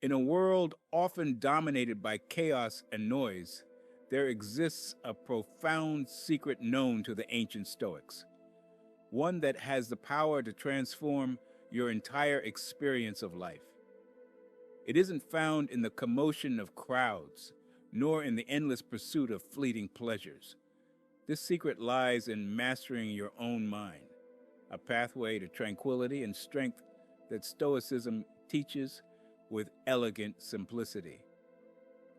In a world often dominated by chaos and noise, there exists a profound secret known to the ancient Stoics, one that has the power to transform your entire experience of life. It isn't found in the commotion of crowds, nor in the endless pursuit of fleeting pleasures. This secret lies in mastering your own mind, a pathway to tranquility and strength that Stoicism teaches with elegant simplicity.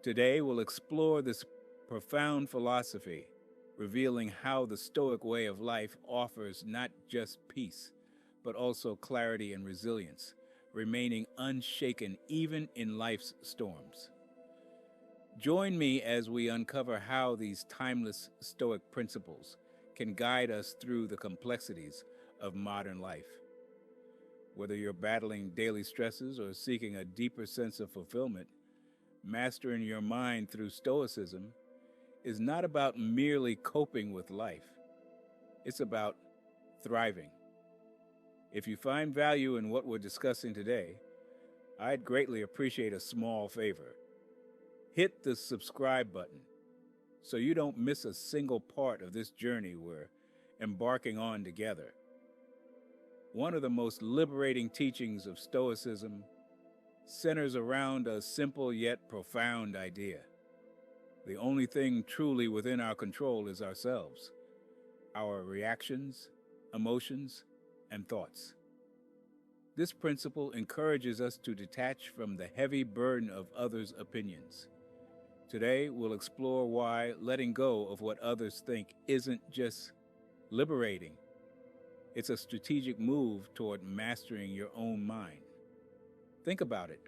Today, we'll explore this profound philosophy, revealing how the Stoic way of life offers not just peace, but also clarity and resilience, remaining unshaken even in life's storms. Join me as we uncover how these timeless Stoic principles can guide us through the complexities of modern life. Whether you're battling daily stresses or seeking a deeper sense of fulfillment, mastering your mind through Stoicism is not about merely coping with life. It's about thriving. If you find value in what we're discussing today, I'd greatly appreciate a small favor. Hit the subscribe button so you don't miss a single part of this journey we're embarking on together. One of the most liberating teachings of Stoicism centers around a simple yet profound idea. The only thing truly within our control is ourselves, our reactions, emotions, and thoughts. This principle encourages us to detach from the heavy burden of others' opinions. Today, we'll explore why letting go of what others think isn't just liberating. It's a strategic move toward mastering your own mind. Think about it.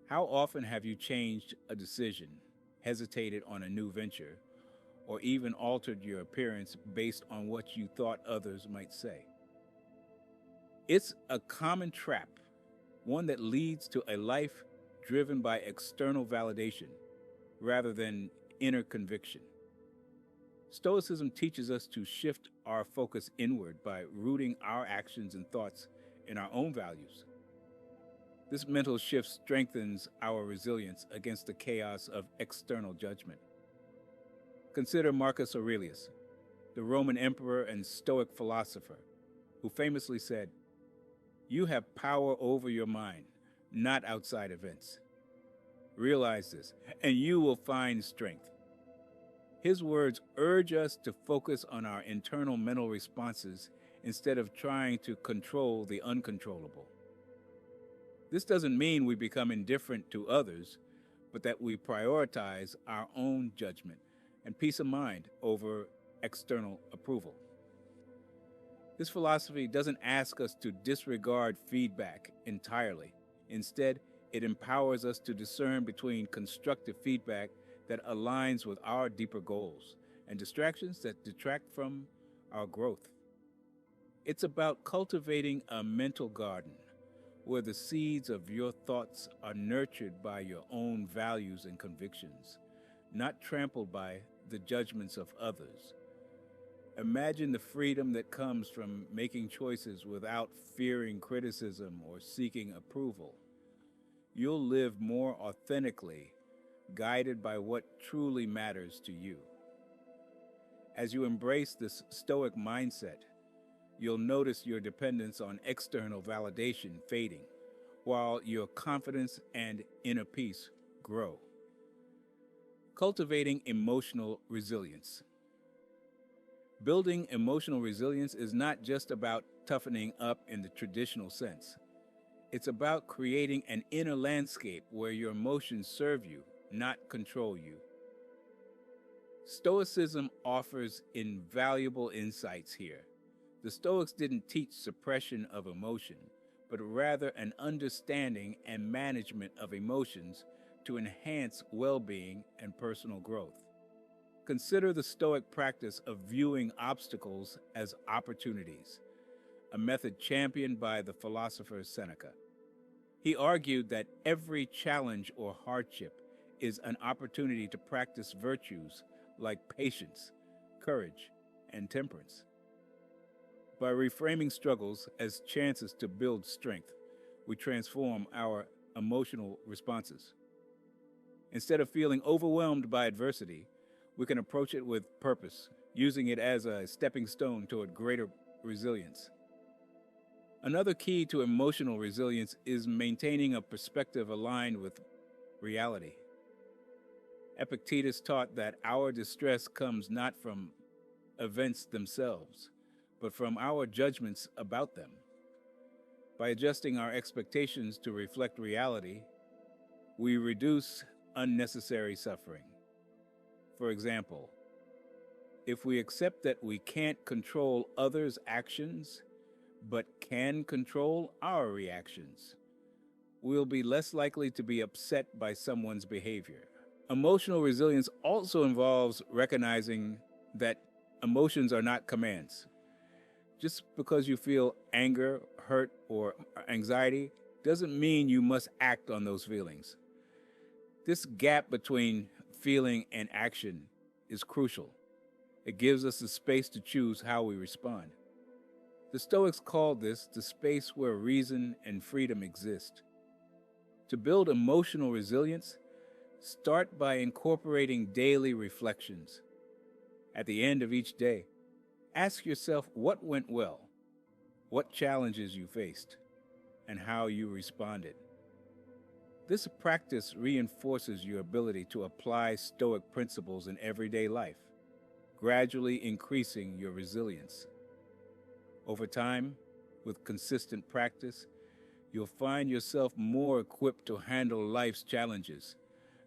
How often have you changed a decision, hesitated on a new venture, or even altered your appearance based on what you thought others might say? It's a common trap, one that leads to a life driven by external validation rather than inner conviction. Stoicism teaches us to shift our focus inward by rooting our actions and thoughts in our own values. This mental shift strengthens our resilience against the chaos of external judgment. Consider Marcus Aurelius, the Roman emperor and Stoic philosopher, who famously said, "You have power over your mind, not outside events. Realize this, and you will find strength." His words urge us to focus on our internal mental responses instead of trying to control the uncontrollable. This doesn't mean we become indifferent to others, but that we prioritize our own judgment and peace of mind over external approval. This philosophy doesn't ask us to disregard feedback entirely. Instead, it empowers us to discern between constructive feedback that aligns with our deeper goals and distractions that detract from our growth. It's about cultivating a mental garden where the seeds of your thoughts are nurtured by your own values and convictions, not trampled by the judgments of others. Imagine the freedom that comes from making choices without fearing criticism or seeking approval. You'll live more authentically, guided by what truly matters to you. As you embrace this Stoic mindset, you'll notice your dependence on external validation fading, while your confidence and inner peace grow. Cultivating emotional resilience. Building emotional resilience is not just about toughening up in the traditional sense. It's about creating an inner landscape where your emotions serve you, not control you. Stoicism offers invaluable insights here. The Stoics didn't teach suppression of emotion, but rather an understanding and management of emotions to enhance well-being and personal growth. Consider the Stoic practice of viewing obstacles as opportunities, a method championed by the philosopher Seneca. He argued that every challenge or hardship is an opportunity to practice virtues like patience, courage, and temperance. By reframing struggles as chances to build strength, we transform our emotional responses. Instead of feeling overwhelmed by adversity, we can approach it with purpose, using it as a stepping stone toward greater resilience. Another key to emotional resilience is maintaining a perspective aligned with reality. Epictetus taught that our distress comes not from events themselves, but from our judgments about them. By adjusting our expectations to reflect reality, we reduce unnecessary suffering. For example, if we accept that we can't control others' actions, but can control our reactions, we'll be less likely to be upset by someone's behavior. Emotional resilience also involves recognizing that emotions are not commands. Just because you feel anger, hurt, or anxiety doesn't mean you must act on those feelings. This gap between feeling and action is crucial. It gives us the space to choose how we respond. The Stoics called this the space where reason and freedom exist. To build emotional resilience, start by incorporating daily reflections. At the end of each day, ask yourself what went well, what challenges you faced, and how you responded. This practice reinforces your ability to apply Stoic principles in everyday life, gradually increasing your resilience. Over time, with consistent practice, you'll find yourself more equipped to handle life's challenges,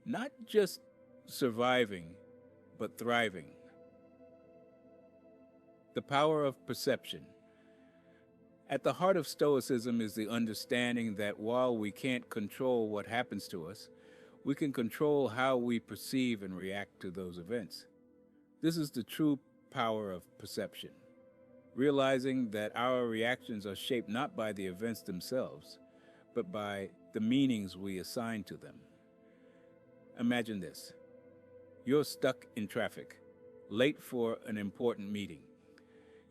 not just surviving, but thriving. The power of perception. At the heart of Stoicism is the understanding that while we can't control what happens to us, we can control how we perceive and react to those events. This is the true power of perception, realizing that our reactions are shaped not by the events themselves, but by the meanings we assign to them. Imagine this. You're stuck in traffic, late for an important meeting.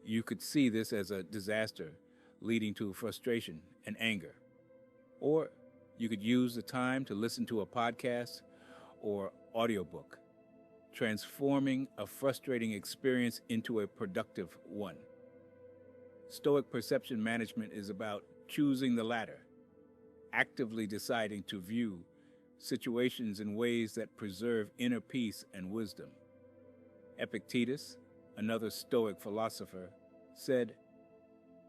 You could see this as a disaster, leading to frustration and anger. Or you could use the time to listen to a podcast or audiobook, transforming a frustrating experience into a productive one. Stoic perception management is about choosing the latter, actively deciding to view situations in ways that preserve inner peace and wisdom. Epictetus, another Stoic philosopher, said,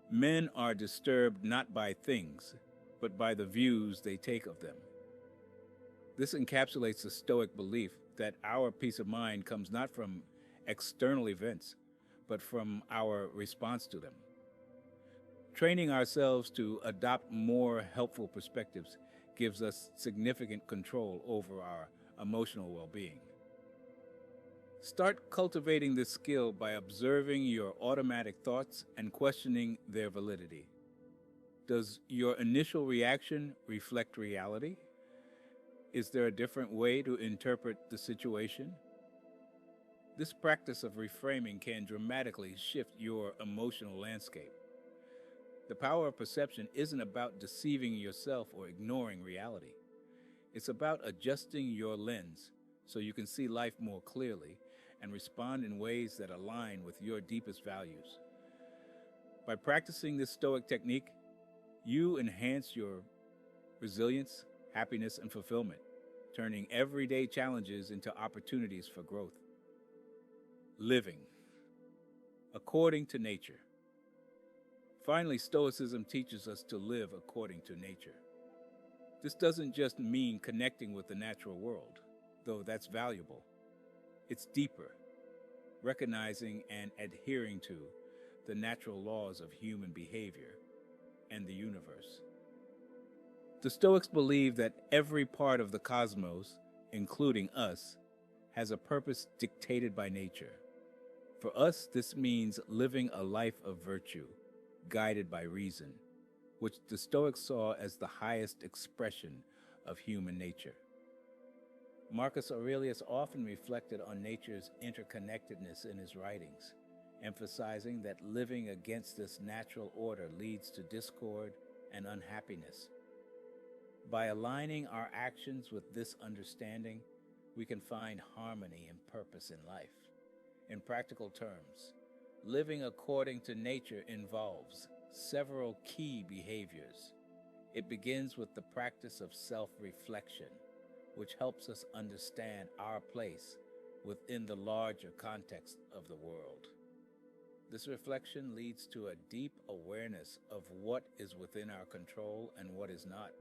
"Men are disturbed not by things, but by the views they take of them." This encapsulates the Stoic belief that our peace of mind comes not from external events, but from our response to them. Training ourselves to adopt more helpful perspectives gives us significant control over our emotional well-being. Start cultivating this skill by observing your automatic thoughts and questioning their validity. Does your initial reaction reflect reality? Is there a different way to interpret the situation? This practice of reframing can dramatically shift your emotional landscape. The power of perception isn't about deceiving yourself or ignoring reality. It's about adjusting your lens so you can see life more clearly and respond in ways that align with your deepest values. By practicing this Stoic technique, you enhance your resilience, happiness, and fulfillment, turning everyday challenges into opportunities for growth. Living according to nature. Finally, Stoicism teaches us to live according to nature. This doesn't just mean connecting with the natural world, though that's valuable. It's deeper, recognizing and adhering to the natural laws of human behavior and the universe. The Stoics believe that every part of the cosmos, including us, has a purpose dictated by nature. For us, this means living a life of virtue, guided by reason, which the Stoics saw as the highest expression of human nature. Marcus Aurelius often reflected on nature's interconnectedness in his writings, emphasizing that living against this natural order leads to discord and unhappiness. By aligning our actions with this understanding, we can find harmony and purpose in life. In practical terms, living according to nature involves several key behaviors. It begins with the practice of self-reflection, which helps us understand our place within the larger context of the world. This reflection leads to a deep awareness of what is within our control and what is not,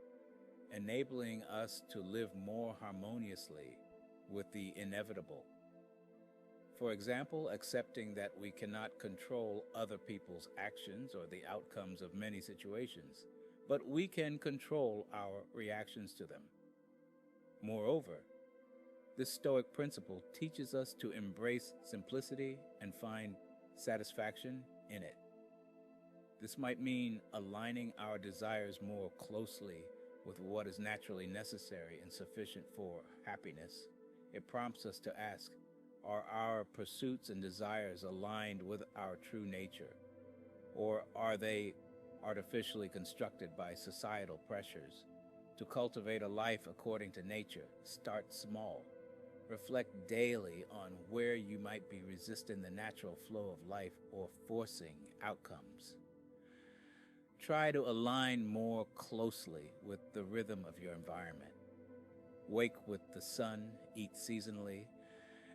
enabling us to live more harmoniously with the inevitable. For example, accepting that we cannot control other people's actions or the outcomes of many situations, but we can control our reactions to them. Moreover, this Stoic principle teaches us to embrace simplicity and find satisfaction in it. This might mean aligning our desires more closely with what is naturally necessary and sufficient for happiness. It prompts us to ask, are our pursuits and desires aligned with our true nature? Or are they artificially constructed by societal pressures? To cultivate a life according to nature, start small. Reflect daily on where you might be resisting the natural flow of life or forcing outcomes. Try to align more closely with the rhythm of your environment. Wake with the sun, eat seasonally,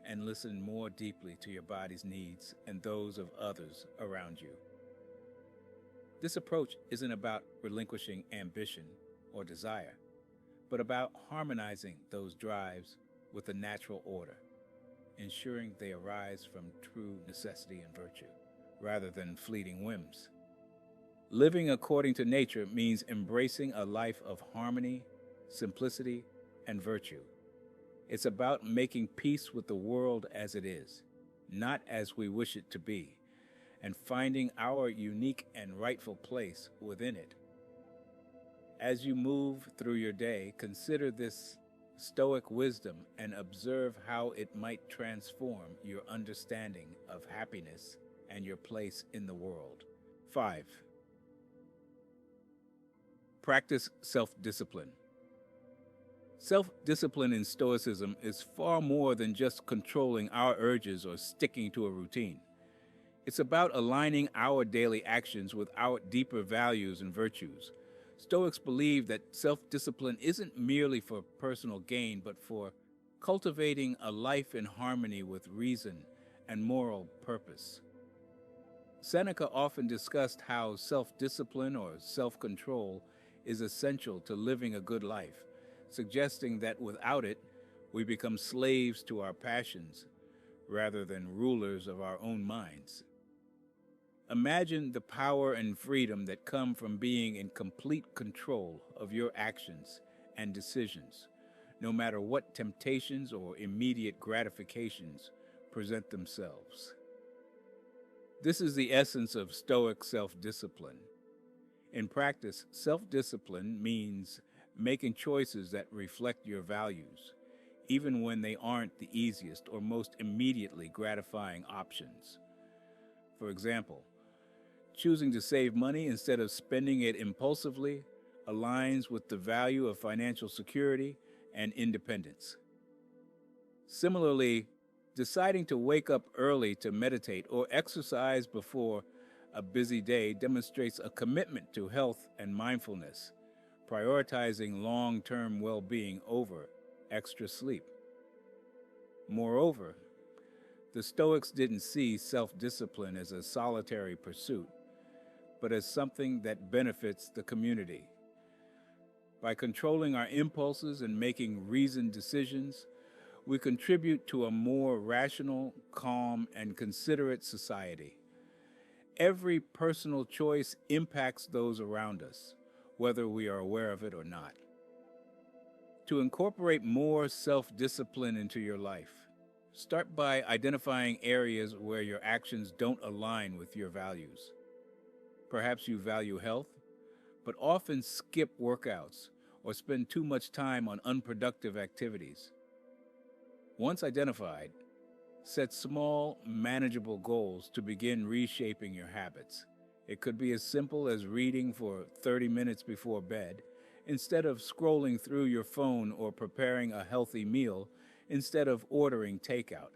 and listen more deeply to your body's needs and those of others around you. This approach isn't about relinquishing ambition or desire, but about harmonizing those drives with the natural order, ensuring they arise from true necessity and virtue, rather than fleeting whims. Living according to nature means embracing a life of harmony, simplicity, and virtue. It's about making peace with the world as it is, not as we wish it to be, and finding our unique and rightful place within it. As you move through your day, consider this Stoic wisdom and observe how it might transform your understanding of happiness and your place in the world. 5. Practice self-discipline. Self-discipline in Stoicism is far more than just controlling our urges or sticking to a routine. It's about aligning our daily actions with our deeper values and virtues. Stoics believe that self-discipline isn't merely for personal gain, but for cultivating a life in harmony with reason and moral purpose. Seneca often discussed how self-discipline or self-control is essential to living a good life, suggesting that without it, we become slaves to our passions rather than rulers of our own minds. Imagine the power and freedom that come from being in complete control of your actions and decisions, no matter what temptations or immediate gratifications present themselves. This is the essence of Stoic self-discipline. In practice, self-discipline means making choices that reflect your values, even when they aren't the easiest or most immediately gratifying options. For example, choosing to save money instead of spending it impulsively aligns with the value of financial security and independence. Similarly, deciding to wake up early to meditate or exercise before a busy day demonstrates a commitment to health and mindfulness, prioritizing long-term well-being over extra sleep. Moreover, the Stoics didn't see self-discipline as a solitary pursuit, but as something that benefits the community. By controlling our impulses and making reasoned decisions, we contribute to a more rational, calm, and considerate society. Every personal choice impacts those around us, whether we are aware of it or not. To incorporate more self-discipline into your life, start by identifying areas where your actions don't align with your values. Perhaps you value health, but often skip workouts or spend too much time on unproductive activities. Once identified, set small, manageable goals to begin reshaping your habits. It could be as simple as reading for 30 minutes before bed instead of scrolling through your phone or preparing a healthy meal instead of ordering takeout.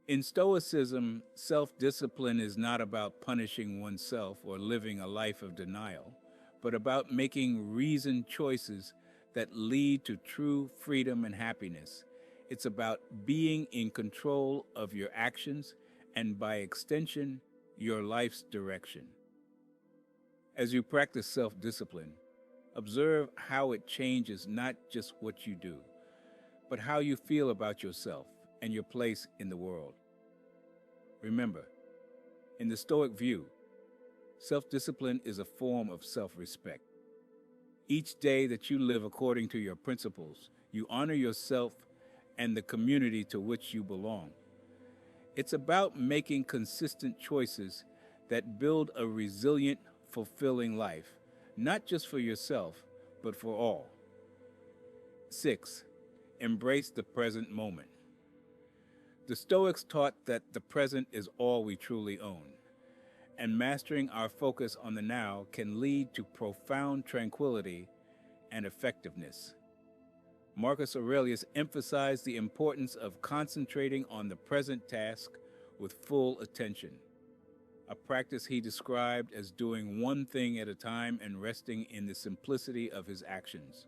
In Stoicism, self discipline is not about punishing oneself or living a life of denial, but about making reasoned choices that lead to true freedom and happiness. It's about being in control of your actions and, by extension, your life's direction. As you practice self discipline, observe how it changes not just what you do, but how you feel about yourself and your place in the world. Remember, in the Stoic view, self-discipline is a form of self-respect. Each day that you live according to your principles, you honor yourself and the community to which you belong. It's about making consistent choices that build a resilient, fulfilling life, not just for yourself, but for all. 6. Embrace the present moment. The Stoics taught that the present is all we truly own, and mastering our focus on the now can lead to profound tranquility and effectiveness. Marcus Aurelius emphasized the importance of concentrating on the present task with full attention, a practice he described as doing one thing at a time and resting in the simplicity of his actions.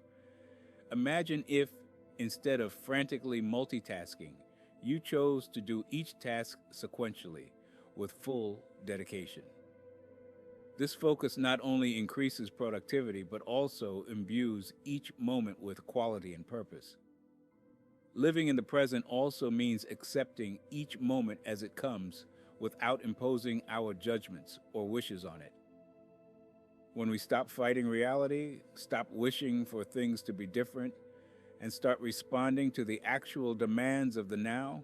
Imagine if, instead of frantically multitasking, you chose to do each task sequentially with full dedication. This focus not only increases productivity, but also imbues each moment with quality and purpose. Living in the present also means accepting each moment as it comes without imposing our judgments or wishes on it. When we stop fighting reality, stop wishing for things to be different, and start responding to the actual demands of the now,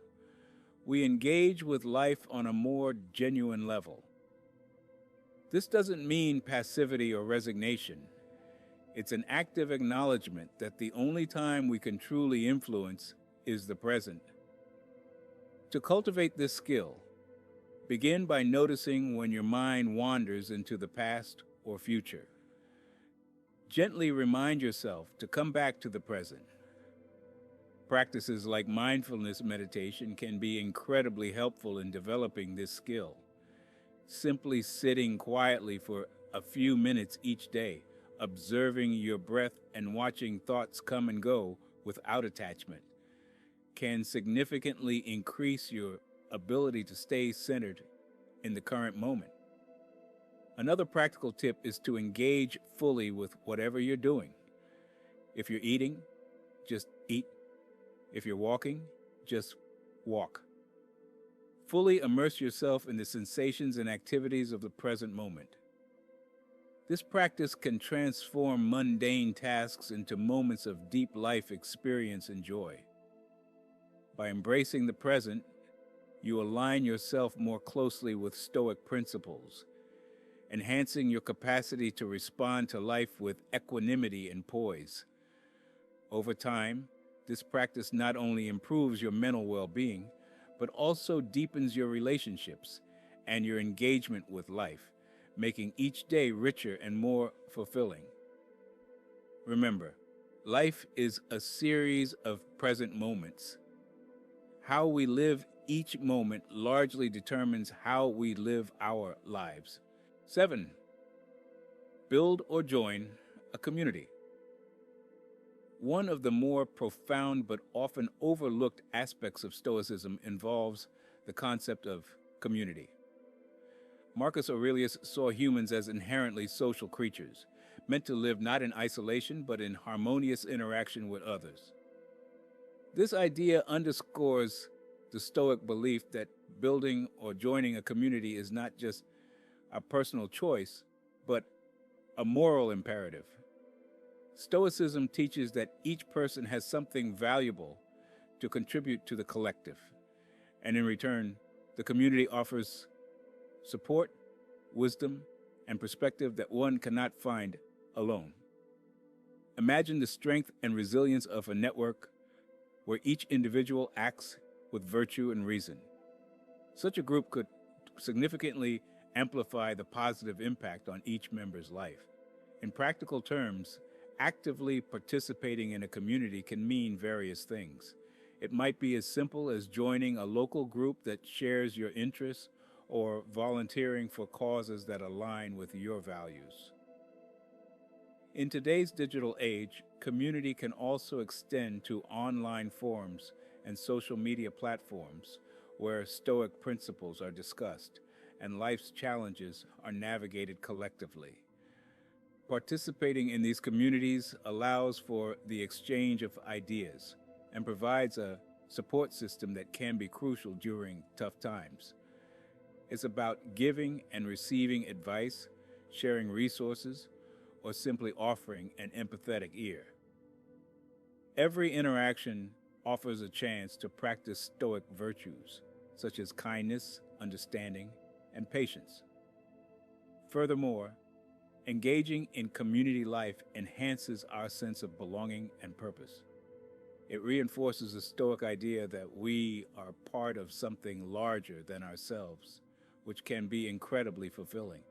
we engage with life on a more genuine level. This doesn't mean passivity or resignation. It's an active acknowledgement that the only time we can truly influence is the present. To cultivate this skill, begin by noticing when your mind wanders into the past or future. Gently remind yourself to come back to the present. Practices like mindfulness meditation can be incredibly helpful in developing this skill. Simply sitting quietly for a few minutes each day, observing your breath and watching thoughts come and go without attachment, can significantly increase your ability to stay centered in the current moment. Another practical tip is to engage fully with whatever you're doing. If you're eating, just eat. If you're walking, just walk. Fully immerse yourself in the sensations and activities of the present moment. This practice can transform mundane tasks into moments of deep life experience and joy. By embracing the present, you align yourself more closely with Stoic principles, enhancing your capacity to respond to life with equanimity and poise. Over time, this practice not only improves your mental well-being, but also deepens your relationships and your engagement with life, making each day richer and more fulfilling. Remember, life is a series of present moments. How we live each moment largely determines how we live our lives. 7. Build or join a community. One of the more profound but often overlooked aspects of Stoicism involves the concept of community. Marcus Aurelius saw humans as inherently social creatures, meant to live not in isolation but in harmonious interaction with others. This idea underscores the Stoic belief that building or joining a community is not just a personal choice, but a moral imperative. Stoicism teaches that each person has something valuable to contribute to the collective, and in return, the community offers support, wisdom, and perspective that one cannot find alone. Imagine the strength and resilience of a network where each individual acts with virtue and reason. Such a group could significantly amplify the positive impact on each member's life. In practical terms, Actively participating in a community can mean various things. It might be as simple as joining a local group that shares your interests or volunteering for causes that align with your values. In today's digital age, community can also extend to online forums and social media platforms where Stoic principles are discussed and life's challenges are navigated collectively. Participating in these communities allows for the exchange of ideas and provides a support system that can be crucial during tough times. It's about giving and receiving advice, sharing resources, or simply offering an empathetic ear. Every interaction offers a chance to practice Stoic virtues, such as kindness, understanding, and patience. Furthermore, engaging in community life enhances our sense of belonging and purpose. It reinforces the Stoic idea that we are part of something larger than ourselves, which can be incredibly fulfilling.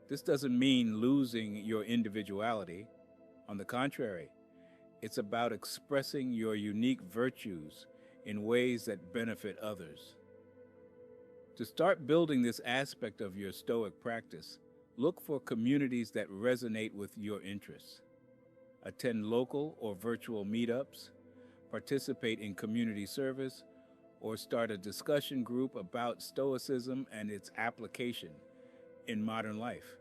This doesn't mean losing your individuality. On the contrary, it's about expressing your unique virtues in ways that benefit others. To start building this aspect of your Stoic practice, look for communities that resonate with your interests. Attend local or virtual meetups, participate in community service, or start a discussion group about Stoicism and its application in modern life.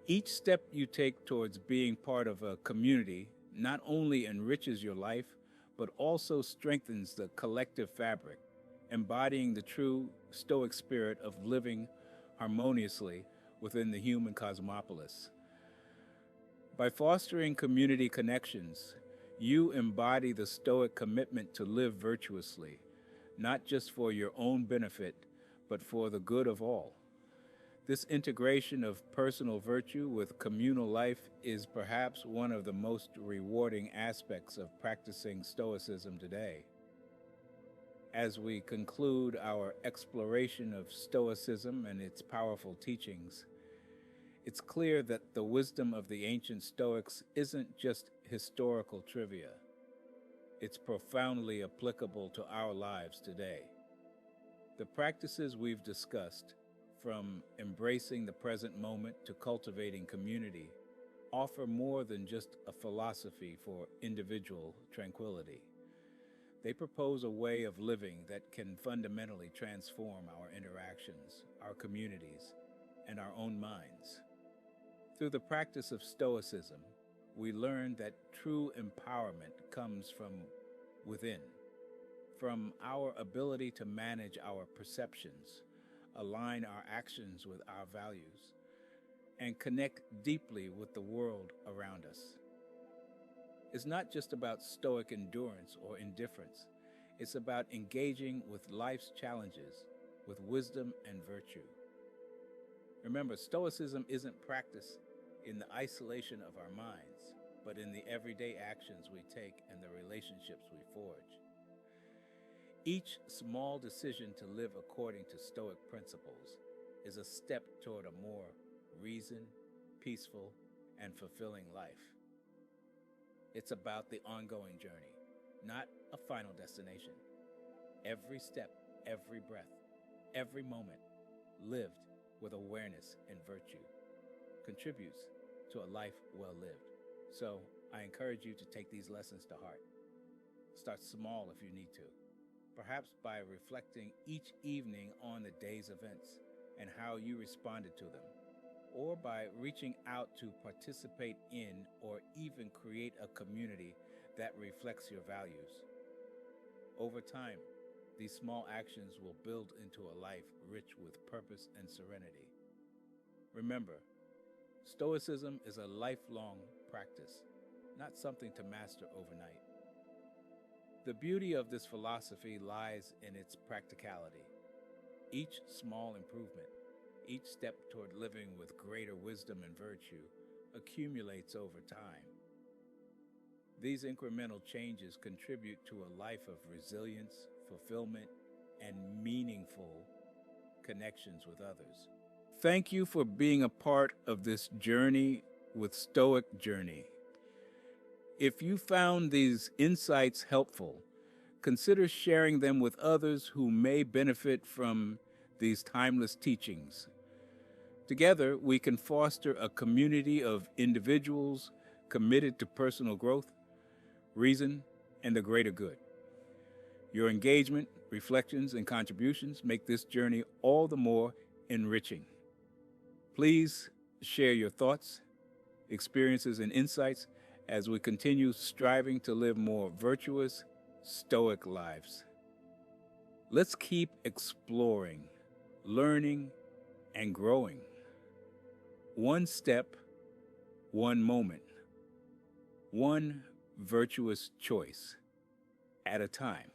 Each step you take towards being part of a community not only enriches your life, but also strengthens the collective fabric, embodying the true Stoic spirit of living harmoniously within the human cosmopolis. By fostering community connections, you embody the Stoic commitment to live virtuously, not just for your own benefit, but for the good of all. This integration of personal virtue with communal life is perhaps one of the most rewarding aspects of practicing Stoicism today. As we conclude our exploration of Stoicism and its powerful teachings, it's clear that the wisdom of the ancient Stoics isn't just historical trivia. It's profoundly applicable to our lives today. The practices we've discussed, from embracing the present moment to cultivating community, offer more than just a philosophy for individual tranquility. They propose a way of living that can fundamentally transform our interactions, our communities, and our own minds. Through the practice of Stoicism, we learn that true empowerment comes from within, from our ability to manage our perceptions, align our actions with our values, and connect deeply with the world around us. It's not just about Stoic endurance or indifference. It's about engaging with life's challenges with wisdom and virtue. Remember, Stoicism isn't practiced in the isolation of our minds, but in the everyday actions we take and the relationships we forge. Each small decision to live according to Stoic principles is a step toward a more reasoned, peaceful, and fulfilling life. It's about the ongoing journey, not a final destination. Every step, every breath, every moment lived with awareness and virtue contributes to a life well lived. So I encourage you to take these lessons to heart. Start small if you need to, perhaps by reflecting each evening on the day's events and how you responded to them, or by reaching out to participate in or even create a community that reflects your values. Over time, these small actions will build into a life rich with purpose and serenity. Remember, Stoicism is a lifelong practice, not something to master overnight. The beauty of this philosophy lies in its practicality. Each small improvement, each step toward living with greater wisdom and virtue accumulates over time. These incremental changes contribute to a life of resilience, fulfillment, and meaningful connections with others. Thank you for being a part of this journey with Stoic Journey. If you found these insights helpful, consider sharing them with others who may benefit from these timeless teachings. Together, we can foster a community of individuals committed to personal growth, reason, and the greater good. Your engagement, reflections, and contributions make this journey all the more enriching. Please share your thoughts, experiences, and insights as we continue striving to live more virtuous, stoic lives. Let's keep exploring, learning, and growing. One step, one moment, one virtuous choice at a time.